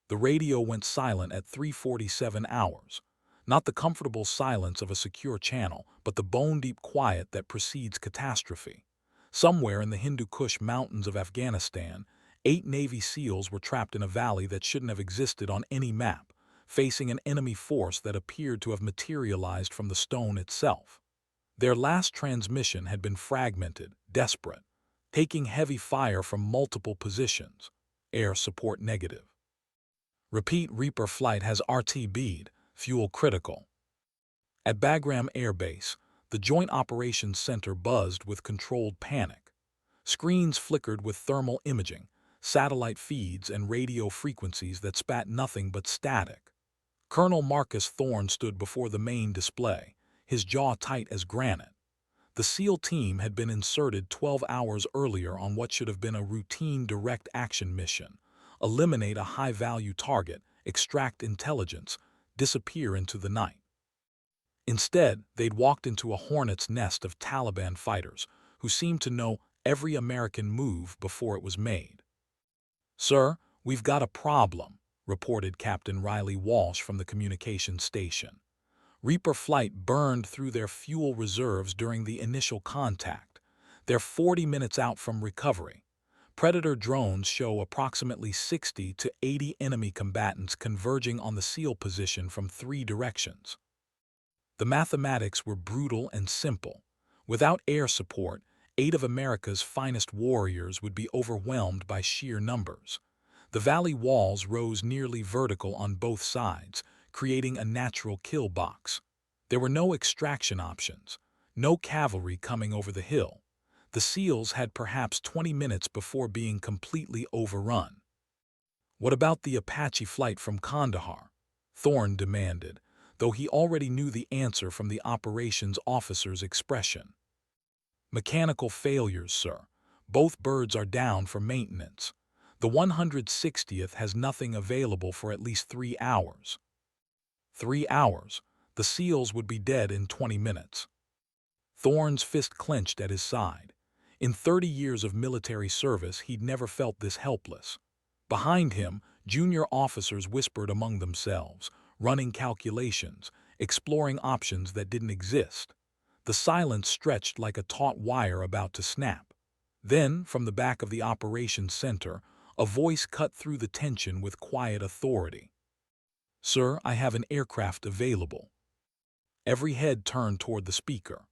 The radio went silent at 3:47 hours. Not the comfortable silence of a secure channel, but the bone-deep quiet that precedes catastrophe. Somewhere in the Hindu Kush mountains of Afghanistan, 8 Navy SEALs were trapped in a valley that shouldn't have existed on any map, facing an enemy force that appeared to have materialized from the stone itself. Their last transmission had been fragmented, desperate, taking heavy fire from multiple positions. Air support negative. Repeat, Reaper flight has RTB'd, fuel critical. At Bagram Air Base, the Joint Operations Center buzzed with controlled panic. Screens flickered with thermal imaging, satellite feeds, and radio frequencies that spat nothing but static. Colonel Marcus Thorne stood before the main display, his jaw tight as granite. The SEAL team had been inserted 12 hours earlier on what should have been a routine direct action mission: eliminate a high-value target, extract intelligence, disappear into the night. Instead, they'd walked into a hornet's nest of Taliban fighters who seemed to know every American move before it was made. "Sir, we've got a problem," reported Captain Riley Walsh from the communications station. Reaper flight burned through their fuel reserves during the initial contact. They're 40 minutes out from recovery. Predator drones show approximately 60 to 80 enemy combatants converging on the SEAL position from 3 directions. The mathematics were brutal and simple. Without air support, 8 of America's finest warriors would be overwhelmed by sheer numbers. The valley walls rose nearly vertical on both sides, creating a natural kill box. There were no extraction options, no cavalry coming over the hill. The SEALs had perhaps 20 minutes before being completely overrun. "What about the Apache flight from Kandahar?" Thorne demanded, though he already knew the answer from the operations officer's expression. "Mechanical failures, sir. Both birds are down for maintenance. The 160th has nothing available for at least 3 hours. 3 hours. The SEALs would be dead in 20 minutes. Thorne's fist clenched at his side. In 30 years of military service, he'd never felt this helpless. Behind him, junior officers whispered among themselves, running calculations, exploring options that didn't exist. The silence stretched like a taut wire about to snap. Then, from the back of the operations center, a voice cut through the tension with quiet authority. "Sir, I have an aircraft available." Every head turned toward the speaker.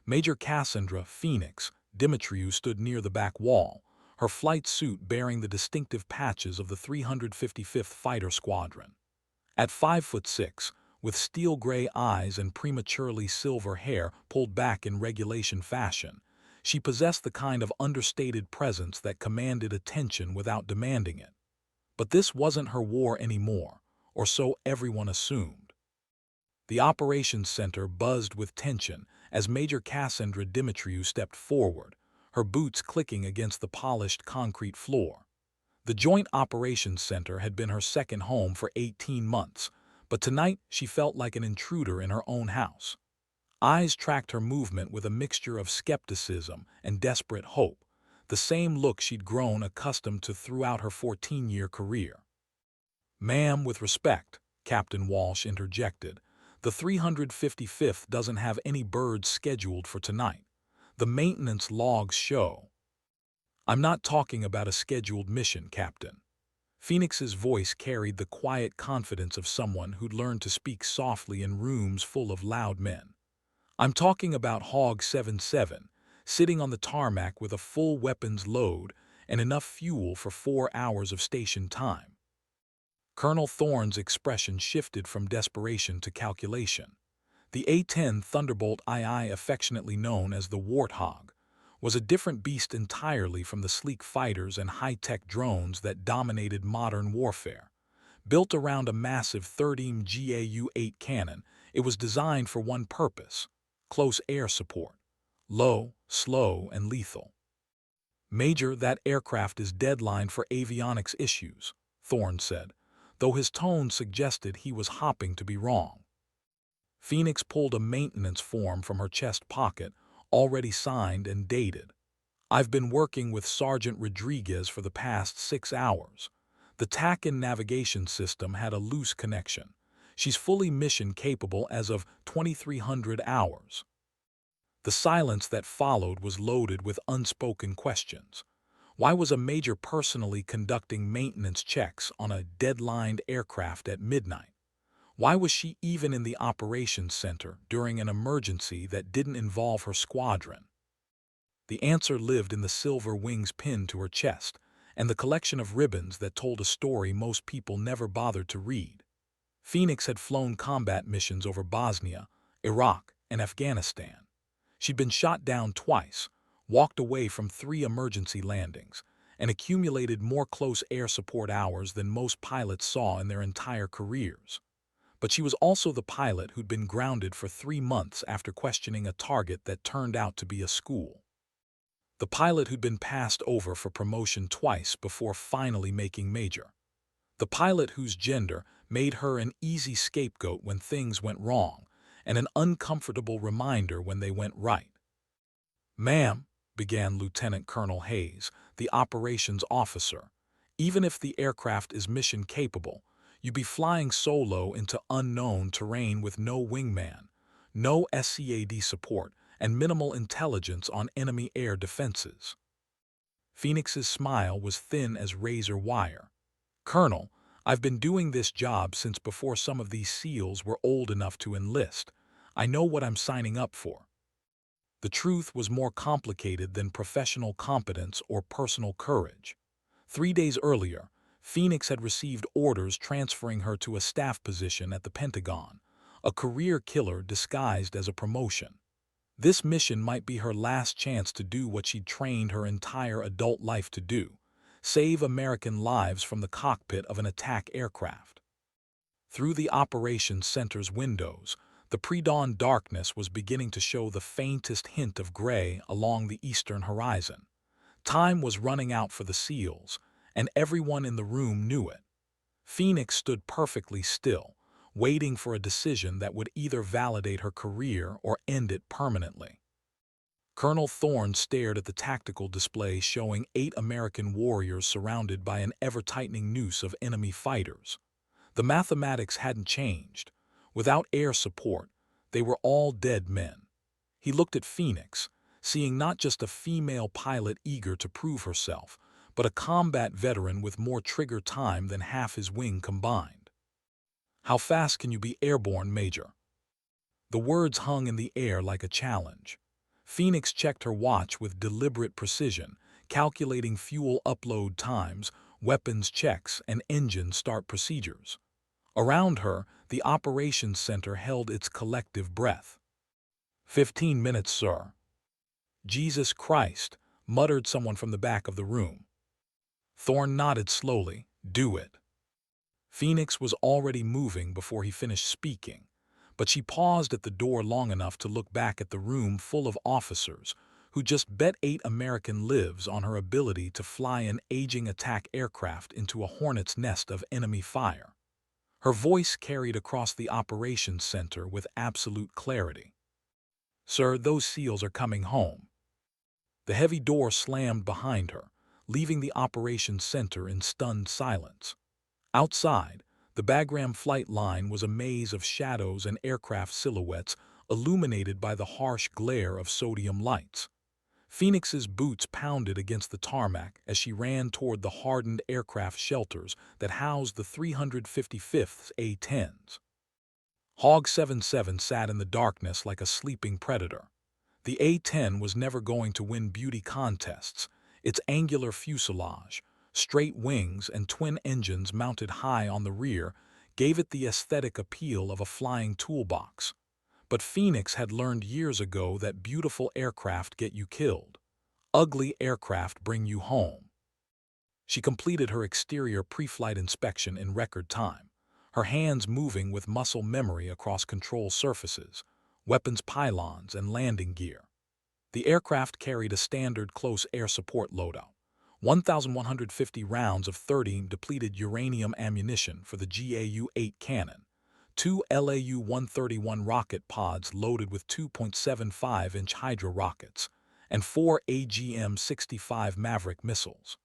Major Cassandra Phoenix Dimitriou stood near the back wall, her flight suit bearing the distinctive patches of the 355th Fighter Squadron. At 5'6", with steel-gray eyes and prematurely silver hair pulled back in regulation fashion, she possessed the kind of understated presence that commanded attention without demanding it. But this wasn't her war anymore, or so everyone assumed. The operations center buzzed with tension as Major Cassandra Dimitriou stepped forward, her boots clicking against the polished concrete floor. The Joint Operations Center had been her second home for 18 months, but tonight she felt like an intruder in her own house. Eyes tracked her movement with a mixture of skepticism and desperate hope, the same look she'd grown accustomed to throughout her 14-year career. "Ma'am, with respect," Captain Walsh interjected, "the 355th doesn't have any birds scheduled for tonight. The maintenance logs show." "I'm not talking about a scheduled mission, Captain." Phoenix's voice carried the quiet confidence of someone who'd learned to speak softly in rooms full of loud men. "I'm talking about Hog 77, sitting on the tarmac with a full weapons load and enough fuel for 4 hours of station time." Colonel Thorne's expression shifted from desperation to calculation. The A-10 Thunderbolt II, affectionately known as the Warthog, was a different beast entirely from the sleek fighters and high-tech drones that dominated modern warfare. Built around a massive 30 GAU-8 cannon, it was designed for one purpose: close air support. Low, slow, and lethal. "Major, that aircraft is deadline for avionics issues," Thorne said, though his tone suggested he was hopping to be wrong. Phoenix pulled a maintenance form from her chest pocket, already signed and dated. "I've been working with Sergeant Rodriguez for the past 6 hours. The The TAC-in navigation system had a loose connection. She's fully mission-capable as of 2300 hours. The silence that followed was loaded with unspoken questions. Why was a major personally conducting maintenance checks on a deadlined aircraft at midnight? Why was she even in the operations center during an emergency that didn't involve her squadron? The answer lived in the silver wings pinned to her chest and the collection of ribbons that told a story most people never bothered to read. Phoenix had flown combat missions over Bosnia, Iraq, and Afghanistan. She'd been shot down twice, walked away from 3 emergency landings, and accumulated more close air support hours than most pilots saw in their entire careers. But she was also the pilot who'd been grounded for 3 months after questioning a target that turned out to be a school. The pilot who'd been passed over for promotion twice before finally making major. The pilot whose gender made her an easy scapegoat when things went wrong, and an uncomfortable reminder when they went right. "Ma'am," began Lieutenant Colonel Hayes, the operations officer, "even if the aircraft is mission-capable, you'd be flying solo into unknown terrain with no wingman, no SCAD support, and minimal intelligence on enemy air defenses." Phoenix's smile was thin as razor wire. "Colonel, I've been doing this job since before some of these SEALs were old enough to enlist. I know what I'm signing up for." The truth was more complicated than professional competence or personal courage. 3 days earlier, Phoenix had received orders transferring her to a staff position at the Pentagon, a career killer disguised as a promotion. This mission might be her last chance to do what she'd trained her entire adult life to do: save American lives from the cockpit of an attack aircraft. Through the operations center's windows, the pre-dawn darkness was beginning to show the faintest hint of gray along the eastern horizon. Time was running out for the SEALs, and everyone in the room knew it. Phoenix stood perfectly still, waiting for a decision that would either validate her career or end it permanently. Colonel Thorne stared at the tactical display showing 8 American warriors surrounded by an ever-tightening noose of enemy fighters. The mathematics hadn't changed. Without air support, they were all dead men. He looked at Phoenix, seeing not just a female pilot eager to prove herself, but a combat veteran with more trigger time than half his wing combined. "How fast can you be airborne, Major?" The words hung in the air like a challenge. Phoenix checked her watch with deliberate precision, calculating fuel upload times, weapons checks, and engine start procedures. Around her, the operations center held its collective breath. 15 minutes, sir." "Jesus Christ," muttered someone from the back of the room. Thorne nodded slowly. "Do it." Phoenix was already moving before he finished speaking, but she paused at the door long enough to look back at the room full of officers who just bet 8 American lives on her ability to fly an aging attack aircraft into a hornet's nest of enemy fire. Her voice carried across the operations center with absolute clarity. "Sir, those SEALs are coming home." The heavy door slammed behind her, leaving the operations center in stunned silence. Outside, the Bagram flight line was a maze of shadows and aircraft silhouettes illuminated by the harsh glare of sodium lights. Phoenix's boots pounded against the tarmac as she ran toward the hardened aircraft shelters that housed the 355th A-10s. Hog 77 sat in the darkness like a sleeping predator. The A-10 was never going to win beauty contests. Its angular fuselage, straight wings, and twin engines mounted high on the rear gave it the aesthetic appeal of a flying toolbox. But Phoenix had learned years ago that beautiful aircraft get you killed. Ugly aircraft bring you home. She completed her exterior pre-flight inspection in record time, her hands moving with muscle memory across control surfaces, weapons pylons, and landing gear. The aircraft carried a standard close air support loadout: 1,150 rounds of 30 depleted uranium ammunition for the GAU-8 cannon, 2 LAU-131 rocket pods loaded with 2.75-inch Hydra rockets, and 4 AGM-65 Maverick missiles.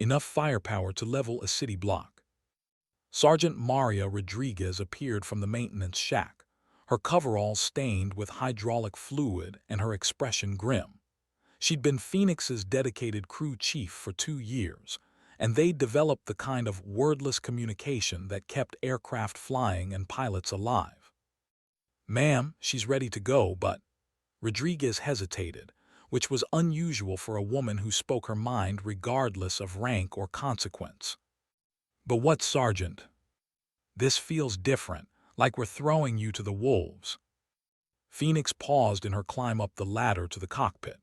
enough firepower to level a city block. Sergeant Maria Rodriguez appeared from the maintenance shack, her coveralls stained with hydraulic fluid and her expression grim. She'd been Phoenix's dedicated crew chief for 2 years, and they'd developed the kind of wordless communication that kept aircraft flying and pilots alive. "Ma'am, she's ready to go, but—" Rodriguez hesitated, which was unusual for a woman who spoke her mind regardless of rank or consequence. "But what, Sergeant? This feels different, like we're throwing you to the wolves." Phoenix paused in her climb up the ladder to the cockpit.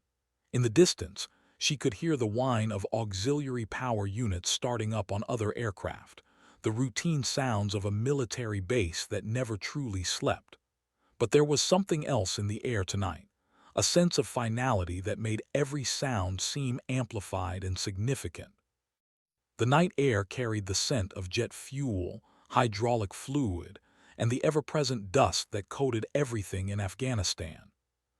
In the distance, she could hear the whine of auxiliary power units starting up on other aircraft, the routine sounds of a military base that never truly slept. But there was something else in the air tonight, a sense of finality that made every sound seem amplified and significant. The night air carried the scent of jet fuel, hydraulic fluid, and the ever-present dust that coated everything in Afghanistan.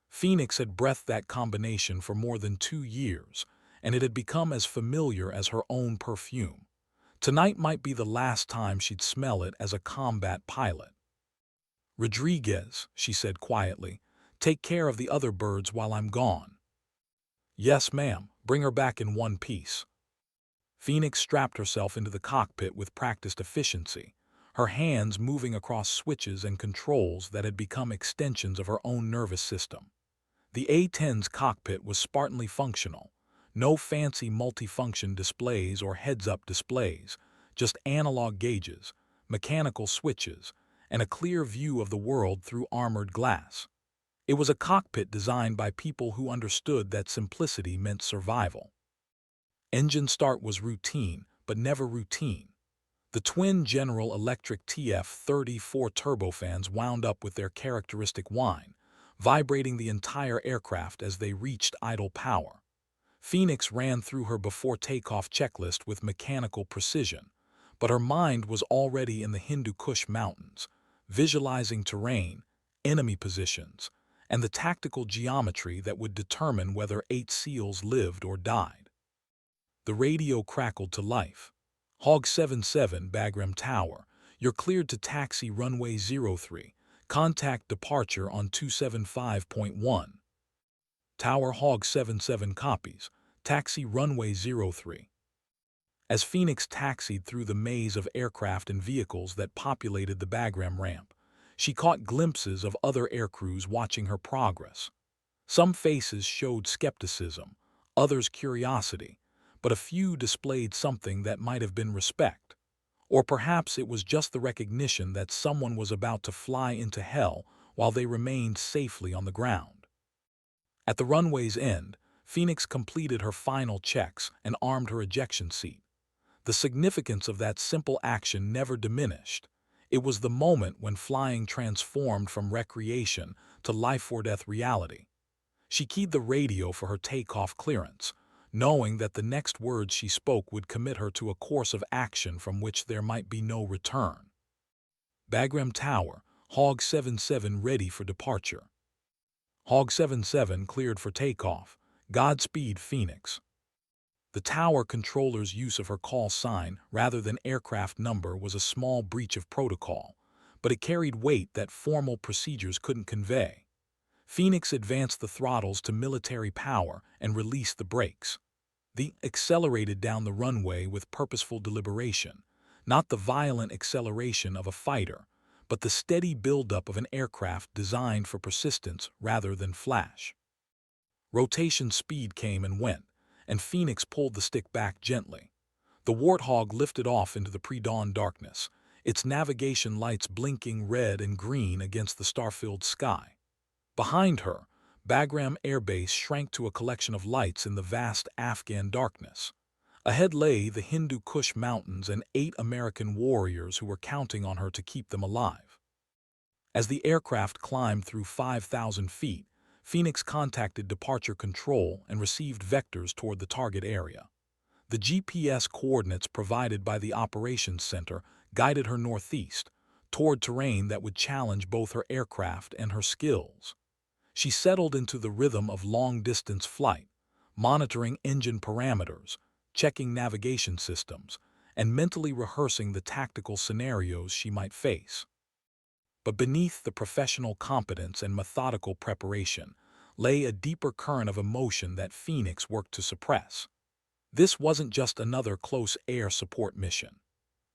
Phoenix had breathed that combination for more than 2 years, and it had become as familiar as her own perfume. Tonight might be the last time she'd smell it as a combat pilot. "Rodriguez," she said quietly, "take care of the other birds while I'm gone." "Yes, ma'am. Bring her back in one piece." Phoenix strapped herself into the cockpit with practiced efficiency, her hands moving across switches and controls that had become extensions of her own nervous system. The A-10's cockpit was Spartanly functional. No fancy multifunction displays or heads-up displays, just analog gauges, mechanical switches, and a clear view of the world through armored glass. It was a cockpit designed by people who understood that simplicity meant survival. Engine start was routine, but never routine. The twin General Electric TF-34 turbofans wound up with their characteristic whine, vibrating the entire aircraft as they reached idle power. Phoenix ran through her before takeoff checklist with mechanical precision, but her mind was already in the Hindu Kush Mountains, visualizing terrain, enemy positions, and the tactical geometry that would determine whether 8 SEALs lived or died. The radio crackled to life. "Hog 77, Bagram Tower, you're cleared to taxi runway 03. Contact departure on 275.1. Tower Hog 77 copies. Taxi runway 03. As Phoenix taxied through the maze of aircraft and vehicles that populated the Bagram ramp, she caught glimpses of other aircrews watching her progress. Some faces showed skepticism, others curiosity, but a few displayed something that might have been respect. Or perhaps it was just the recognition that someone was about to fly into hell while they remained safely on the ground. At the runway's end, Phoenix completed her final checks and armed her ejection seat. The significance of that simple action never diminished. It was the moment when flying transformed from recreation to life-or-death reality. She keyed the radio for her takeoff clearance, knowing that the next words she spoke would commit her to a course of action from which there might be no return. "Bagram Tower, Hog 77 ready for departure." "Hog 77 cleared for takeoff. Godspeed, Phoenix." The tower controller's use of her call sign rather than aircraft number was a small breach of protocol, but it carried weight that formal procedures couldn't convey. Phoenix advanced the throttles to military power and released the brakes. They accelerated down the runway with purposeful deliberation, not the violent acceleration of a fighter, but the steady buildup of an aircraft designed for persistence rather than flash. Rotation speed came and went, and Phoenix pulled the stick back gently. The Warthog lifted off into the pre-dawn darkness, its navigation lights blinking red and green against the star-filled sky. Behind her, Bagram Air Base shrank to a collection of lights in the vast Afghan darkness. Ahead lay the Hindu Kush Mountains and 8 American warriors who were counting on her to keep them alive. As the aircraft climbed through 5,000 feet, Phoenix contacted departure control and received vectors toward the target area. The GPS coordinates provided by the operations center guided her northeast, toward terrain that would challenge both her aircraft and her skills. She settled into the rhythm of long-distance flight, monitoring engine parameters, checking navigation systems, and mentally rehearsing the tactical scenarios she might face. But beneath the professional competence and methodical preparation lay a deeper current of emotion that Phoenix worked to suppress. This wasn't just another close air support mission.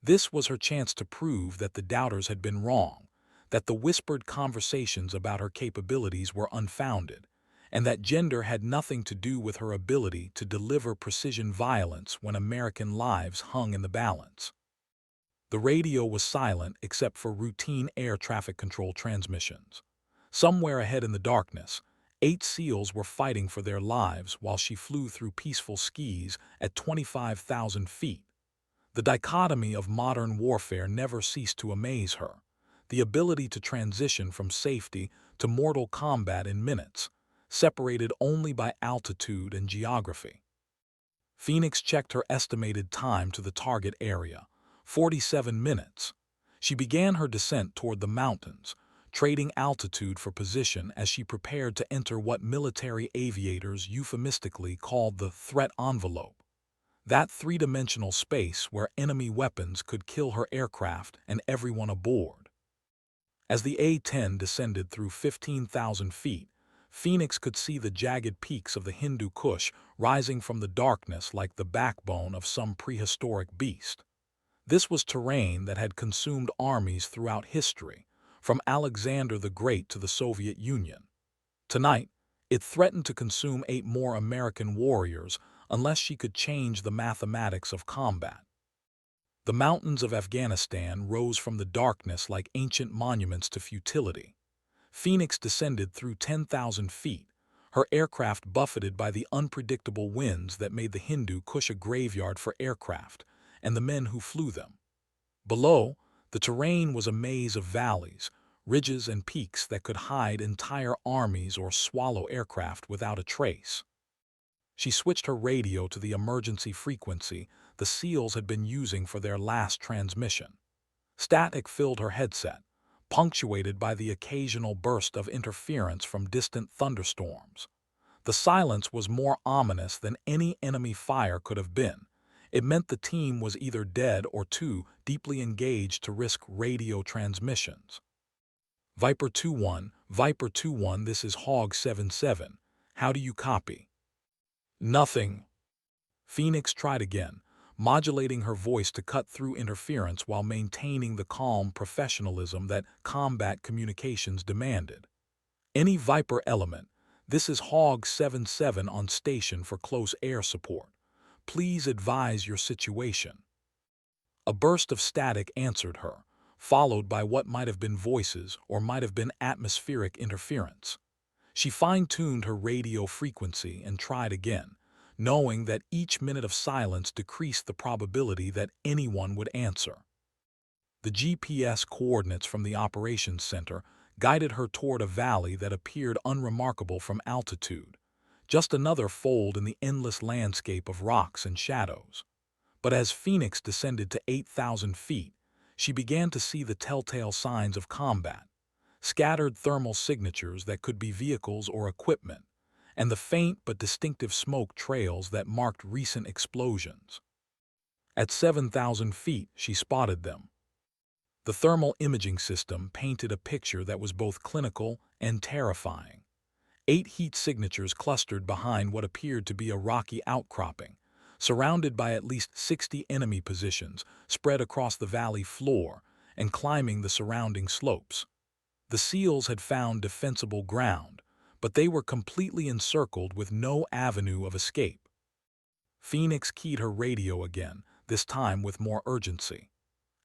This was her chance to prove that the doubters had been wrong, that the whispered conversations about her capabilities were unfounded, and that gender had nothing to do with her ability to deliver precision violence when American lives hung in the balance. The radio was silent except for routine air traffic control transmissions. Somewhere ahead in the darkness, 8 SEALs were fighting for their lives while she flew through peaceful skies at 25,000 feet. The dichotomy of modern warfare never ceased to amaze her. The ability to transition from safety to mortal combat in minutes, separated only by altitude and geography. Phoenix checked her estimated time to the target area, 47 minutes. She began her descent toward the mountains, trading altitude for position as she prepared to enter what military aviators euphemistically called the threat envelope. That three-dimensional space where enemy weapons could kill her aircraft and everyone aboard. As the A-10 descended through 15,000 feet, Phoenix could see the jagged peaks of the Hindu Kush rising from the darkness like the backbone of some prehistoric beast. This was terrain that had consumed armies throughout history, from Alexander the Great to the Soviet Union. Tonight, it threatened to consume 8 more American warriors unless she could change the mathematics of combat. The mountains of Afghanistan rose from the darkness like ancient monuments to futility. Phoenix descended through 10,000 feet, her aircraft buffeted by the unpredictable winds that made the Hindu Kush a graveyard for aircraft and the men who flew them. Below, the terrain was a maze of valleys, ridges and peaks that could hide entire armies or swallow aircraft without a trace. She switched her radio to the emergency frequency the SEALs had been using for their last transmission. Static filled her headset, punctuated by the occasional burst of interference from distant thunderstorms. The silence was more ominous than any enemy fire could have been. It meant the team was either dead or too deeply engaged to risk radio transmissions. Viper 2-1, this is Hog 7-7. How do you copy? Nothing. Phoenix tried again, modulating her voice to cut through interference while maintaining the calm professionalism that combat communications demanded. Any Viper element, this is Hog 7-7 on station for close air support. Please advise your situation. A burst of static answered her, followed by what might have been voices or might have been atmospheric interference. She fine-tuned her radio frequency and tried again, knowing that each minute of silence decreased the probability that anyone would answer. The GPS coordinates from the operations center guided her toward a valley that appeared unremarkable from altitude, just another fold in the endless landscape of rocks and shadows. But as Phoenix descended to 8,000 feet, she began to see the telltale signs of combat. Scattered thermal signatures that could be vehicles or equipment, and the faint but distinctive smoke trails that marked recent explosions. At 7,000 feet, she spotted them. The thermal imaging system painted a picture that was both clinical and terrifying. 8 heat signatures clustered behind what appeared to be a rocky outcropping, surrounded by at least 60 enemy positions spread across the valley floor and climbing the surrounding slopes. The SEALs had found defensible ground, but they were completely encircled with no avenue of escape. Phoenix keyed her radio again, this time with more urgency.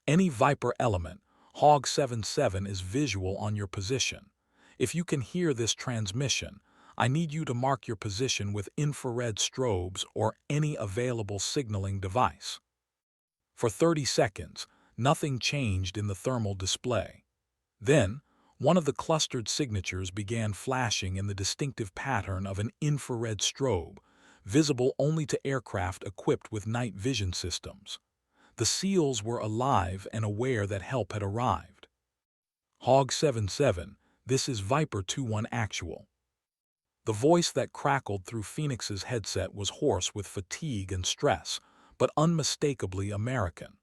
Any Viper element, Hog 7-7 is visual on your position. If you can hear this transmission, I need you to mark your position with infrared strobes or any available signaling device. For 30 seconds, nothing changed in the thermal display. Then, one of the clustered signatures began flashing in the distinctive pattern of an infrared strobe, visible only to aircraft equipped with night vision systems. The SEALs were alive and aware that help had arrived. Hog 7-7, this is Viper 2-1 actual. The voice that crackled through Phoenix's headset was hoarse with fatigue and stress, but unmistakably American.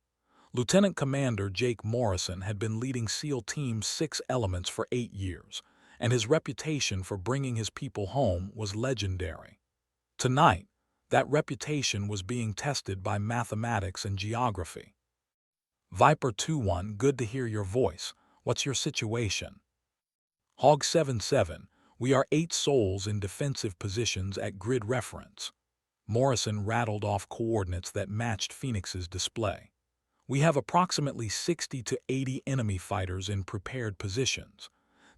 Lieutenant Commander Jake Morrison had been leading SEAL Team 6 Elements for 8 years, and his reputation for bringing his people home was legendary. Tonight, that reputation was being tested by mathematics and geography. Viper 2-1, good to hear your voice. What's your situation? Hog 7-7, we are 8 souls in defensive positions at grid reference. Morrison rattled off coordinates that matched Phoenix's display. We have approximately 60 to 80 enemy fighters in prepared positions.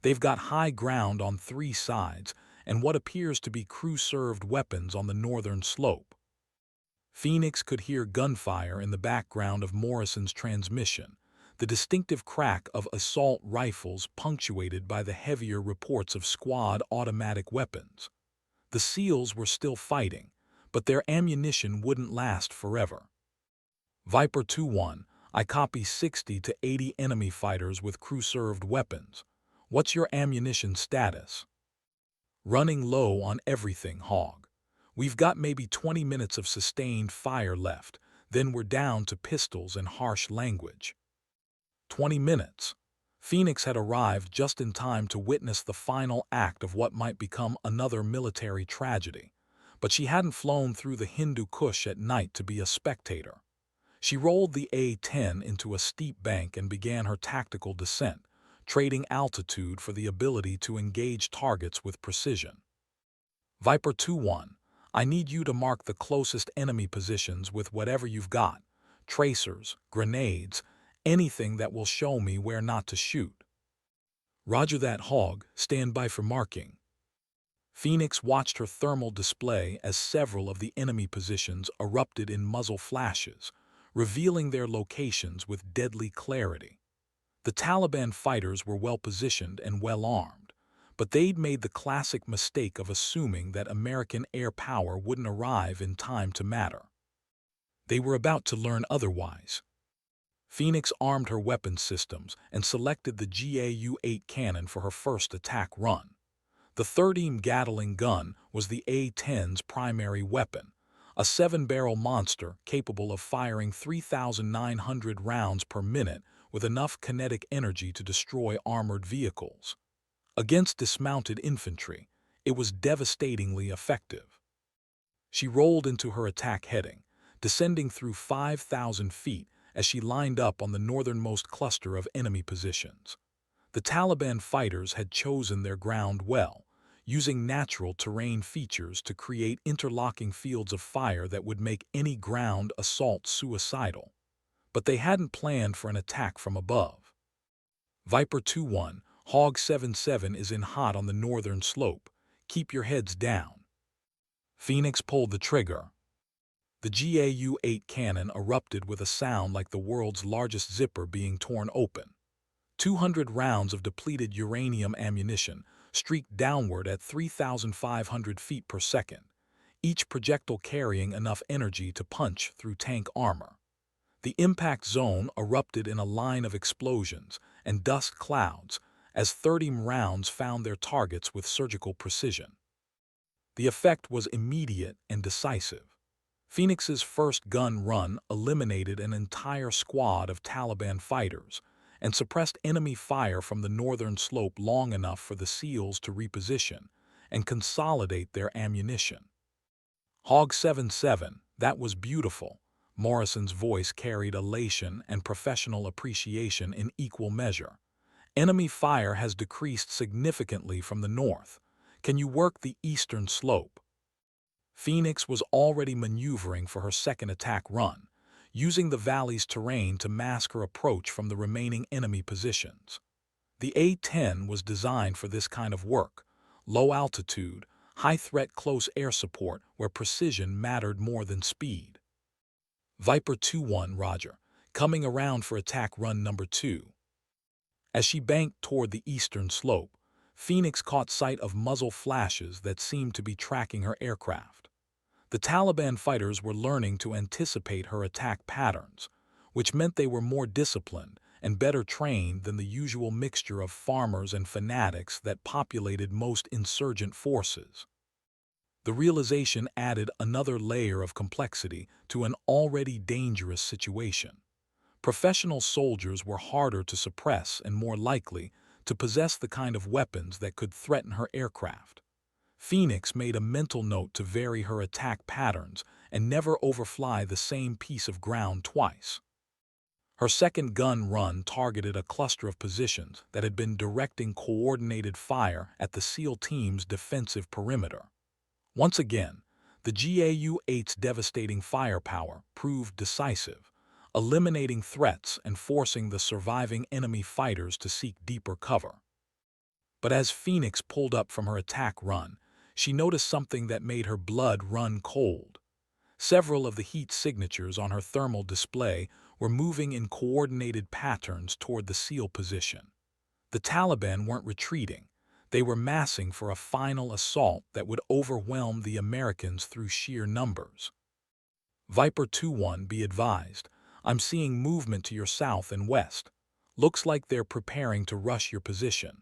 They've got high ground on 3 sides and what appears to be crew-served weapons on the northern slope. Phoenix could hear gunfire in the background of Morrison's transmission, the distinctive crack of assault rifles punctuated by the heavier reports of squad automatic weapons. The SEALs were still fighting, but their ammunition wouldn't last forever. Viper 2-1, I copy 60 to 80 enemy fighters with crew-served weapons. What's your ammunition status? Running low on everything, Hog. We've got maybe 20 minutes of sustained fire left, then we're down to pistols and harsh language. 20 minutes. Phoenix had arrived just in time to witness the final act of what might become another military tragedy, but she hadn't flown through the Hindu Kush at night to be a spectator. She rolled the A-10 into a steep bank and began her tactical descent, trading altitude for the ability to engage targets with precision. Viper 2-1, I need you to mark the closest enemy positions with whatever you've got, tracers, grenades, anything that will show me where not to shoot. Roger that, Hog, stand by for marking. Phoenix watched her thermal display as several of the enemy positions erupted in muzzle flashes, revealing their locations with deadly clarity. The Taliban fighters were well-positioned and well-armed, but they'd made the classic mistake of assuming that American air power wouldn't arrive in time to matter. They were about to learn otherwise. Phoenix armed her weapons systems and selected the GAU-8 cannon for her first attack run. The 30mm Gatling gun was the A-10's primary weapon, a 7-barrel monster capable of firing 3,900 rounds per minute with enough kinetic energy to destroy armored vehicles. Against dismounted infantry, it was devastatingly effective. She rolled into her attack heading, descending through 5,000 feet as she lined up on the northernmost cluster of enemy positions. The Taliban fighters had chosen their ground well, using natural terrain features to create interlocking fields of fire that would make any ground assault suicidal. But they hadn't planned for an attack from above. Viper 2-1, Hog 7-7 is in hot on the northern slope. Keep your heads down. Phoenix pulled the trigger. The GAU-8 cannon erupted with a sound like the world's largest zipper being torn open. 200 rounds of depleted uranium ammunition streaked downward at 3,500 feet per second, each projectile carrying enough energy to punch through tank armor. The impact zone erupted in a line of explosions and dust clouds as 30mm rounds found their targets with surgical precision. The effect was immediate and decisive. Phoenix's first gun run eliminated an entire squad of Taliban fighters and suppressed enemy fire from the northern slope long enough for the SEALs to reposition and consolidate their ammunition. Hog 7-7, that was beautiful. Morrison's voice carried elation and professional appreciation in equal measure. Enemy fire has decreased significantly from the north. Can you work the eastern slope? Phoenix was already maneuvering for her second attack run, using the valley's terrain to mask her approach from the remaining enemy positions. The A-10 was designed for this kind of work, low altitude, high-threat close air support where precision mattered more than speed. Viper 2-1, Roger, coming around for attack run number 2. As she banked toward the eastern slope, Phoenix caught sight of muzzle flashes that seemed to be tracking her aircraft. The Taliban fighters were learning to anticipate her attack patterns, which meant they were more disciplined and better trained than the usual mixture of farmers and fanatics that populated most insurgent forces. The realization added another layer of complexity to an already dangerous situation. Professional soldiers were harder to suppress and more likely to possess the kind of weapons that could threaten her aircraft. Phoenix made a mental note to vary her attack patterns and never overfly the same piece of ground twice. Her second gun run targeted a cluster of positions that had been directing coordinated fire at the SEAL team's defensive perimeter. Once again, the GAU-8's devastating firepower proved decisive, eliminating threats and forcing the surviving enemy fighters to seek deeper cover. But as Phoenix pulled up from her attack run, she noticed something that made her blood run cold. Several of the heat signatures on her thermal display were moving in coordinated patterns toward the SEAL position. The Taliban weren't retreating. They were massing for a final assault that would overwhelm the Americans through sheer numbers. Viper 2-1, be advised. I'm seeing movement to your south and west. Looks like they're preparing to rush your position.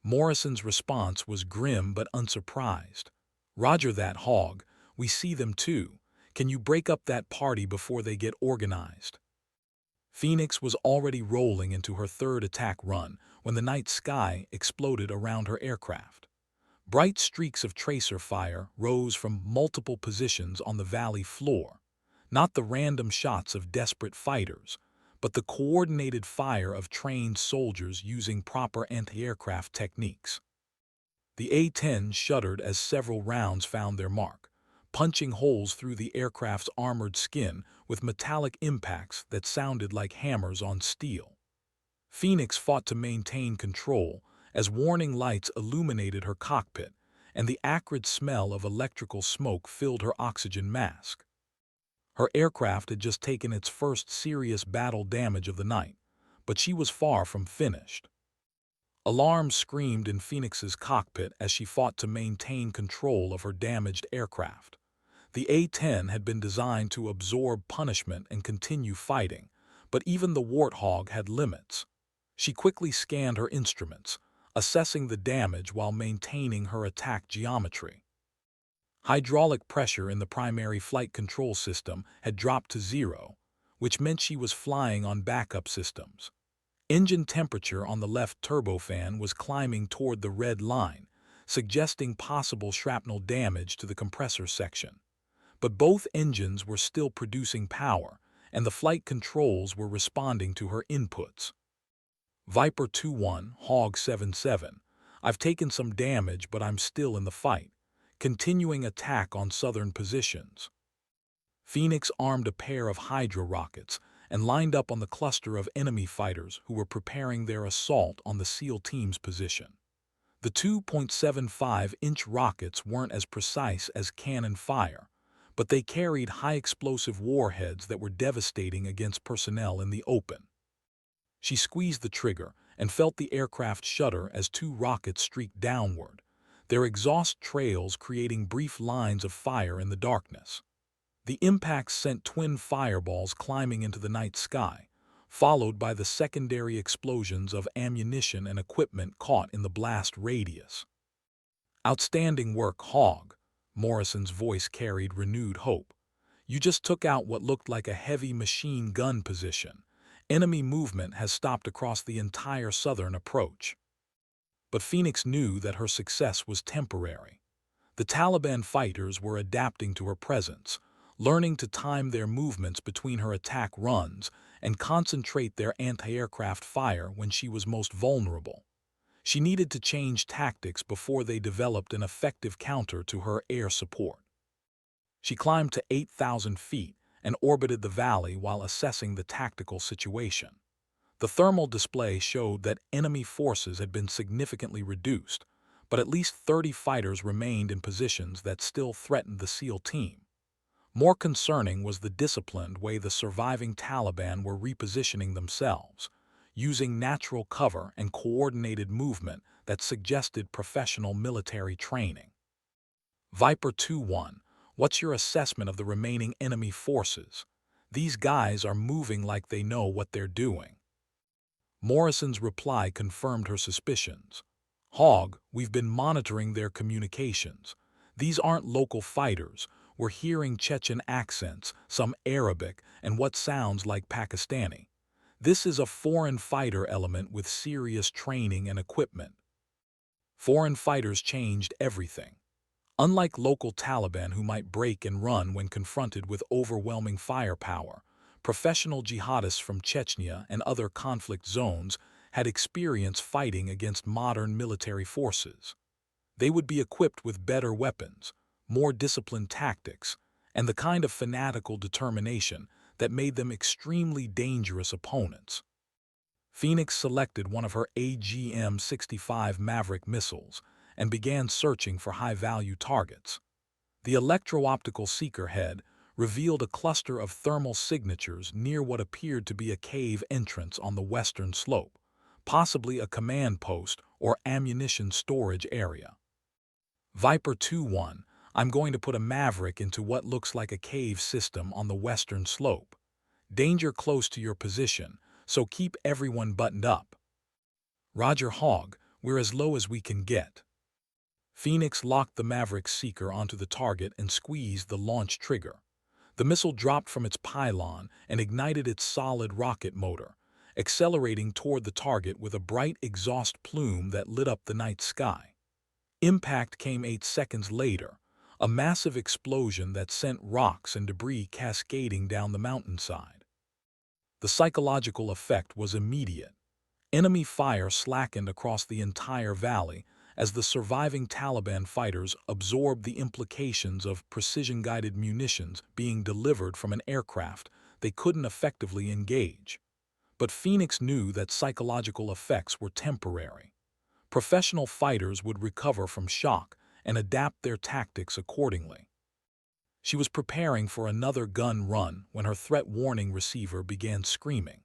Morrison's response was grim but unsurprised. Roger that, Hog. We see them too. Can you break up that party before they get organized? Phoenix was already rolling into her third attack run when the night sky exploded around her aircraft. Bright streaks of tracer fire rose from multiple positions on the valley floor, not the random shots of desperate fighters, but the coordinated fire of trained soldiers using proper anti-aircraft techniques. The A-10 shuddered as several rounds found their mark, punching holes through the aircraft's armored skin with metallic impacts that sounded like hammers on steel. Phoenix fought to maintain control as warning lights illuminated her cockpit, and the acrid smell of electrical smoke filled her oxygen mask. Her aircraft had just taken its first serious battle damage of the night, but she was far from finished. Alarms screamed in Phoenix's cockpit as she fought to maintain control of her damaged aircraft. The A-10 had been designed to absorb punishment and continue fighting, but even the Warthog had limits. She quickly scanned her instruments, assessing the damage while maintaining her attack geometry. Hydraulic pressure in the primary flight control system had dropped to zero, which meant she was flying on backup systems. Engine temperature on the left turbofan was climbing toward the red line, suggesting possible shrapnel damage to the compressor section. But both engines were still producing power, and the flight controls were responding to her inputs. Viper 2-1, Hog 7-7. I've taken some damage, but I'm still in the fight. Continuing attack on southern positions. Phoenix armed a pair of Hydra rockets and lined up on the cluster of enemy fighters who were preparing their assault on the SEAL team's position. The 2.75-inch rockets weren't as precise as cannon fire, but they carried high-explosive warheads that were devastating against personnel in the open. She squeezed the trigger and felt the aircraft shudder as two rockets streaked downward, their exhaust trails creating brief lines of fire in the darkness. The impacts sent twin fireballs climbing into the night sky, followed by the secondary explosions of ammunition and equipment caught in the blast radius. Outstanding work, Hog. Morrison's voice carried renewed hope. You just took out what looked like a heavy machine gun position. Enemy movement has stopped across the entire southern approach. But Phoenix knew that her success was temporary. The Taliban fighters were adapting to her presence, learning to time their movements between her attack runs and concentrate their anti-aircraft fire when she was most vulnerable. She needed to change tactics before they developed an effective counter to her air support. She climbed to 8,000 feet and orbited the valley while assessing the tactical situation. The thermal display showed that enemy forces had been significantly reduced, but at least 30 fighters remained in positions that still threatened the SEAL team. More concerning was the disciplined way the surviving Taliban were repositioning themselves, using natural cover and coordinated movement that suggested professional military training. Viper 2-1, what's your assessment of the remaining enemy forces? These guys are moving like they know what they're doing. Morrison's reply confirmed her suspicions. Hog, we've been monitoring their communications. These aren't local fighters. We're hearing Chechen accents, some Arabic, and what sounds like Pakistani. This is a foreign fighter element with serious training and equipment. Foreign fighters changed everything. Unlike local Taliban who might break and run when confronted with overwhelming firepower, professional jihadists from Chechnya and other conflict zones had experience fighting against modern military forces. They would be equipped with better weapons, more disciplined tactics, and the kind of fanatical determination that made them extremely dangerous opponents. Phoenix selected one of her AGM-65 Maverick missiles and began searching for high-value targets. The electro-optical seeker head revealed a cluster of thermal signatures near what appeared to be a cave entrance on the western slope, possibly a command post or ammunition storage area. Viper 2-1, I'm going to put a Maverick into what looks like a cave system on the western slope. Danger close to your position, so keep everyone buttoned up. Roger Hogg, we're as low as we can get. Phoenix locked the Maverick seeker onto the target and squeezed the launch trigger. The missile dropped from its pylon and ignited its solid rocket motor, accelerating toward the target with a bright exhaust plume that lit up the night sky. Impact came 8 seconds later, a massive explosion that sent rocks and debris cascading down the mountainside. The psychological effect was immediate. Enemy fire slackened across the entire valley as the surviving Taliban fighters absorbed the implications of precision-guided munitions being delivered from an aircraft they couldn't effectively engage. But Phoenix knew that psychological effects were temporary. Professional fighters would recover from shock and adapt their tactics accordingly. She was preparing for another gun run when her threat warning receiver began screaming.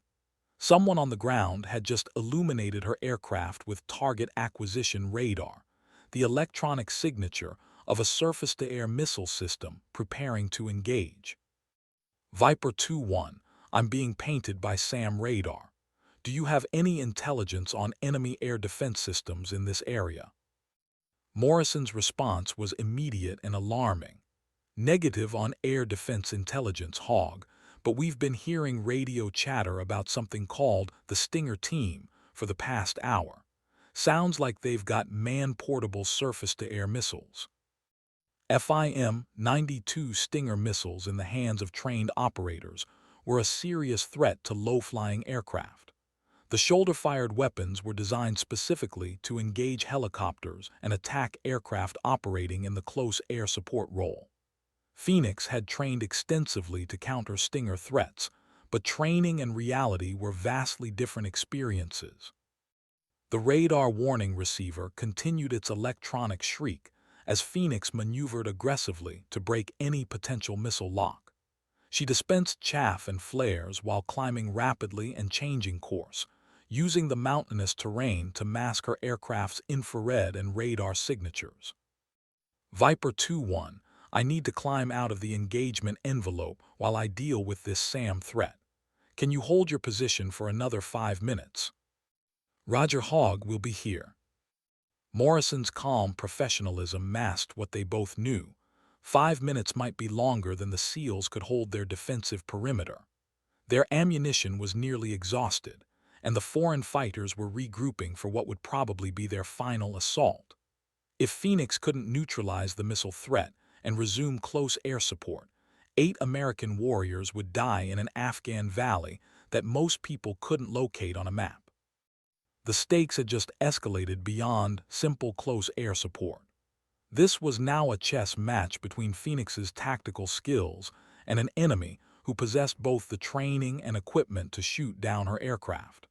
Someone on the ground had just illuminated her aircraft with target acquisition radar, the electronic signature of a surface-to-air missile system preparing to engage. Viper 2-1, I'm being painted by SAM radar. Do you have any intelligence on enemy air defense systems in this area? Morrison's response was immediate and alarming. Negative on air defense intelligence, Hogg, but we've been hearing radio chatter about something called the Stinger Team for the past hour. Sounds like they've got man-portable surface-to-air missiles. FIM-92 Stinger missiles in the hands of trained operators were a serious threat to low-flying aircraft. The shoulder-fired weapons were designed specifically to engage helicopters and attack aircraft operating in the close air support role. Phoenix had trained extensively to counter Stinger threats, but training and reality were vastly different experiences. The radar warning receiver continued its electronic shriek as Phoenix maneuvered aggressively to break any potential missile lock. She dispensed chaff and flares while climbing rapidly and changing course, using the mountainous terrain to mask her aircraft's infrared and radar signatures. Viper 2-1, I need to climb out of the engagement envelope while I deal with this SAM threat. Can you hold your position for another 5 minutes? Roger Hogg will be here. Morrison's calm professionalism masked what they both knew. 5 minutes might be longer than the SEALs could hold their defensive perimeter. Their ammunition was nearly exhausted, and the foreign fighters were regrouping for what would probably be their final assault. If Phoenix couldn't neutralize the missile threat and resume close air support, 8 American warriors would die in an Afghan valley that most people couldn't locate on a map. The stakes had just escalated beyond simple close air support. This was now a chess match between Phoenix's tactical skills and an enemy who possessed both the training and equipment to shoot down her aircraft.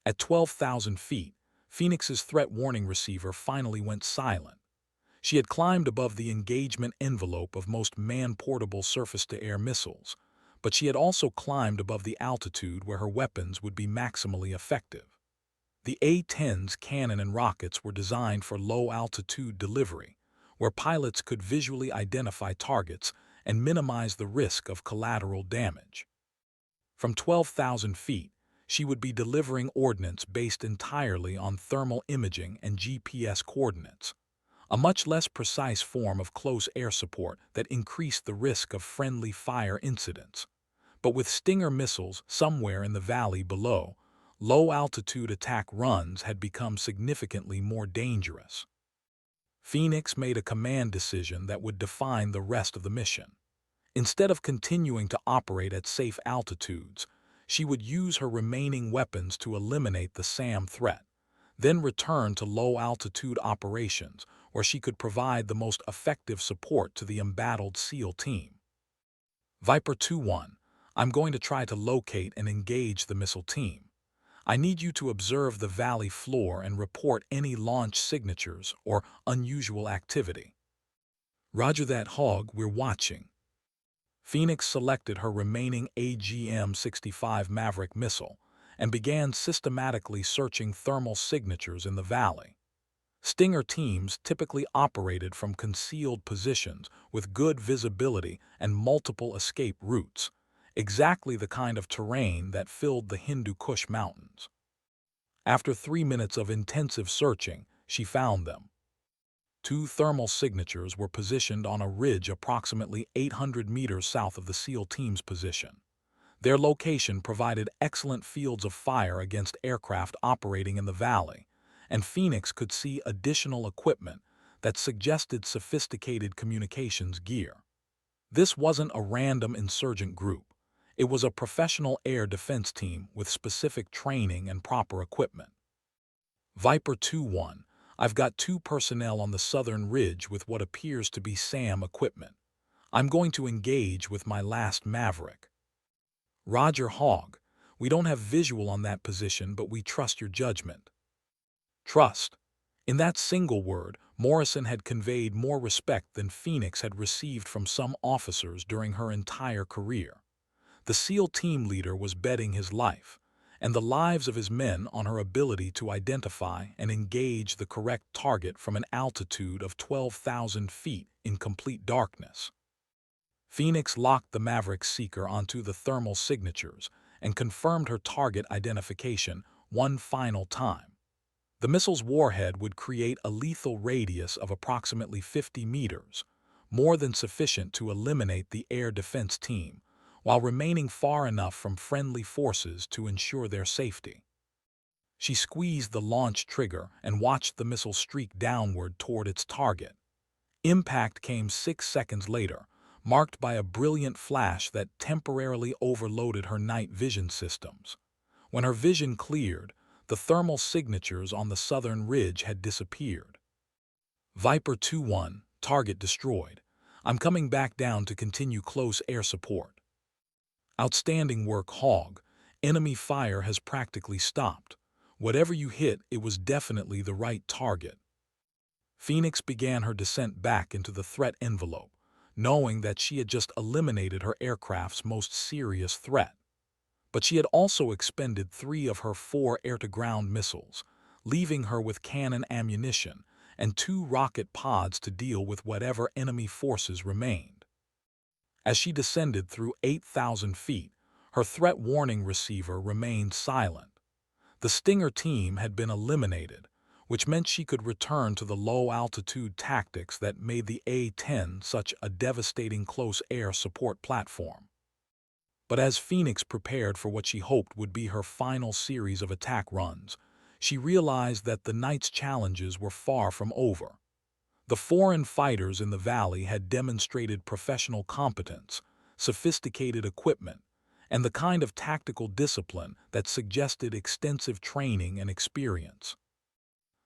At 12,000 feet, Phoenix's threat warning receiver finally went silent. She had climbed above the engagement envelope of most man-portable surface-to-air missiles, but she had also climbed above the altitude where her weapons would be maximally effective. The A-10's cannon and rockets were designed for low-altitude delivery, where pilots could visually identify targets and minimize the risk of collateral damage. From 12,000 feet, she would be delivering ordnance based entirely on thermal imaging and GPS coordinates. a much less precise form of close air support that increased the risk of friendly fire incidents. But with Stinger missiles somewhere in the valley below, low-altitude attack runs had become significantly more dangerous. Phoenix made a command decision that would define the rest of the mission. Instead of continuing to operate at safe altitudes, she would use her remaining weapons to eliminate the SAM threat, then return to low-altitude operations where she could provide the most effective support to the embattled SEAL team. Viper 2-1, I'm going to try to locate and engage the missile team. I need you to observe the valley floor and report any launch signatures or unusual activity. Roger that, Hog, we're watching. Phoenix selected her remaining AGM-65 Maverick missile and began systematically searching thermal signatures in the valley. Stinger teams typically operated from concealed positions with good visibility and multiple escape routes, exactly the kind of terrain that filled the Hindu Kush Mountains. After 3 minutes of intensive searching, she found them. 2 thermal signatures were positioned on a ridge approximately 800 meters south of the SEAL team's position. Their location provided excellent fields of fire against aircraft operating in the valley, and Phoenix could see additional equipment that suggested sophisticated communications gear. This wasn't a random insurgent group. It was a professional air defense team with specific training and proper equipment. Viper 2-1, I've got 2 personnel on the southern ridge with what appears to be SAM equipment. I'm going to engage with my last Maverick. Roger, Hog, we don't have visual on that position, but we trust your judgment. Trust. In that single word, Morrison had conveyed more respect than Phoenix had received from some officers during her entire career. The SEAL team leader was betting his life, and the lives of his men on her ability to identify and engage the correct target from an altitude of 12,000 feet in complete darkness. Phoenix locked the Maverick seeker onto the thermal signatures and confirmed her target identification one final time. The missile's warhead would create a lethal radius of approximately 50 meters, more than sufficient to eliminate the air defense team, while remaining far enough from friendly forces to ensure their safety. She squeezed the launch trigger and watched the missile streak downward toward its target. Impact came 6 seconds later, marked by a brilliant flash that temporarily overloaded her night vision systems. When her vision cleared, the thermal signatures on the southern ridge had disappeared. Viper 2-1, target destroyed. I'm coming back down to continue close air support. Outstanding work, Hog. Enemy fire has practically stopped. Whatever you hit, it was definitely the right target. Phoenix began her descent back into the threat envelope, knowing that she had just eliminated her aircraft's most serious threat. But she had also expended 3 of her 4 air-to-ground missiles, leaving her with cannon ammunition and 2 rocket pods to deal with whatever enemy forces remained. As she descended through 8,000 feet, her threat warning receiver remained silent. The Stinger team had been eliminated, which meant she could return to the low-altitude tactics that made the A-10 such a devastating close-air support platform. But as Phoenix prepared for what she hoped would be her final series of attack runs, she realized that the night's challenges were far from over. The foreign fighters in the valley had demonstrated professional competence, sophisticated equipment, and the kind of tactical discipline that suggested extensive training and experience.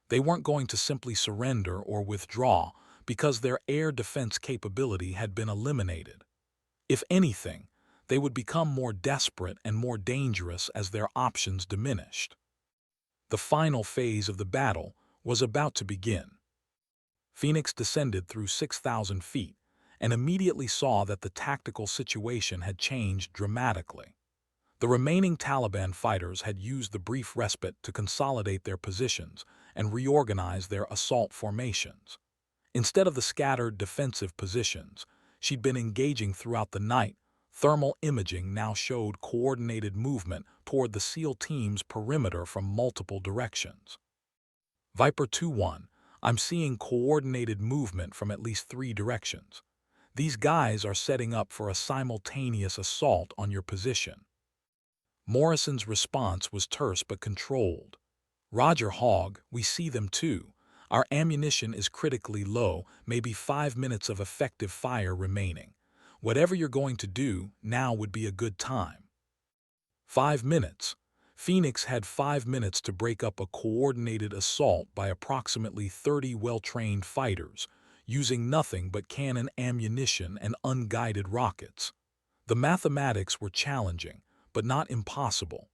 They weren't going to simply surrender or withdraw because their air defense capability had been eliminated. If anything, they would become more desperate and more dangerous as their options diminished. The final phase of the battle was about to begin. Phoenix descended through 6,000 feet and immediately saw that the tactical situation had changed dramatically. The remaining Taliban fighters had used the brief respite to consolidate their positions and reorganize their assault formations. Instead of the scattered defensive positions she'd been engaging throughout the night, thermal imaging now showed coordinated movement toward the SEAL team's perimeter from multiple directions. Viper 2-1, I'm seeing coordinated movement from at least 3 directions. These guys are setting up for a simultaneous assault on your position." Morrison's response was terse but controlled. "Roger, Hogg, we see them too. Our ammunition is critically low, maybe 5 minutes of effective fire remaining. Whatever you're going to do, now would be a good time." 5 minutes. Phoenix had 5 minutes to break up a coordinated assault by approximately 30 well-trained fighters, using nothing but cannon ammunition and unguided rockets. The mathematics were challenging, but not impossible.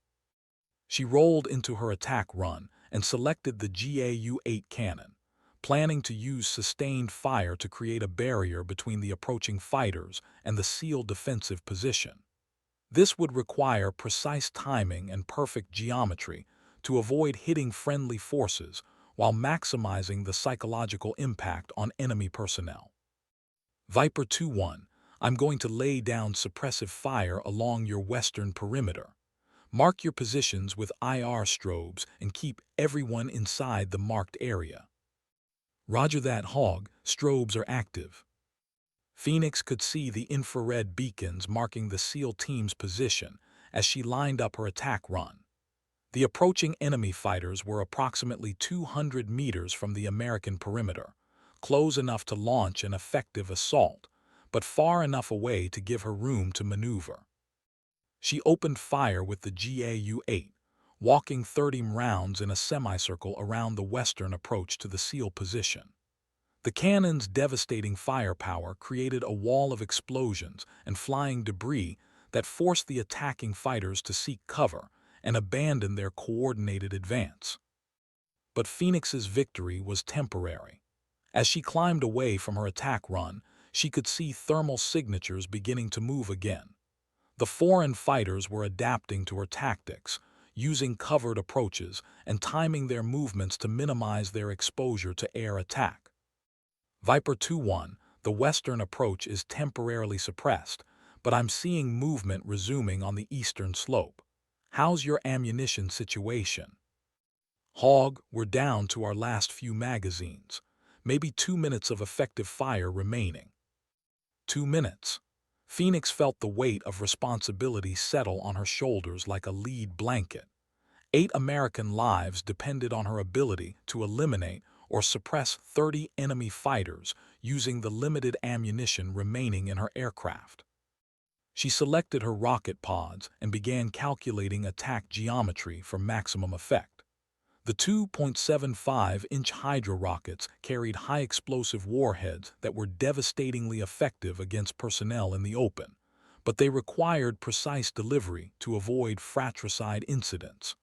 She rolled into her attack run and selected the GAU-8 cannon, planning to use sustained fire to create a barrier between the approaching fighters and the SEAL defensive position. This would require precise timing and perfect geometry to avoid hitting friendly forces while maximizing the psychological impact on enemy personnel. Viper 2-1, I'm going to lay down suppressive fire along your western perimeter. Mark your positions with IR strobes and keep everyone inside the marked area. Roger that, Hogg. Strobes are active. Phoenix could see the infrared beacons marking the SEAL team's position as she lined up her attack run. The approaching enemy fighters were approximately 200 meters from the American perimeter, close enough to launch an effective assault, but far enough away to give her room to maneuver. She opened fire with the GAU-8, walking 30 rounds in a semicircle around the western approach to the SEAL position. The cannon's devastating firepower created a wall of explosions and flying debris that forced the attacking fighters to seek cover and abandon their coordinated advance. But Phoenix's victory was temporary. As she climbed away from her attack run, she could see thermal signatures beginning to move again. The foreign fighters were adapting to her tactics, using covered approaches and timing their movements to minimize their exposure to air attack. Viper 2-1, the western approach is temporarily suppressed, but I'm seeing movement resuming on the eastern slope. How's your ammunition situation? Hogg, we're down to our last few magazines. Maybe 2 minutes of effective fire remaining. 2 minutes. Phoenix felt the weight of responsibility settle on her shoulders like a lead blanket. 8 American lives depended on her ability to eliminate or suppress 30 enemy fighters using the limited ammunition remaining in her aircraft. She selected her rocket pods and began calculating attack geometry for maximum effect. The 2.75-inch Hydra rockets carried high-explosive warheads that were devastatingly effective against personnel in the open, but they required precise delivery to avoid fratricide incidents.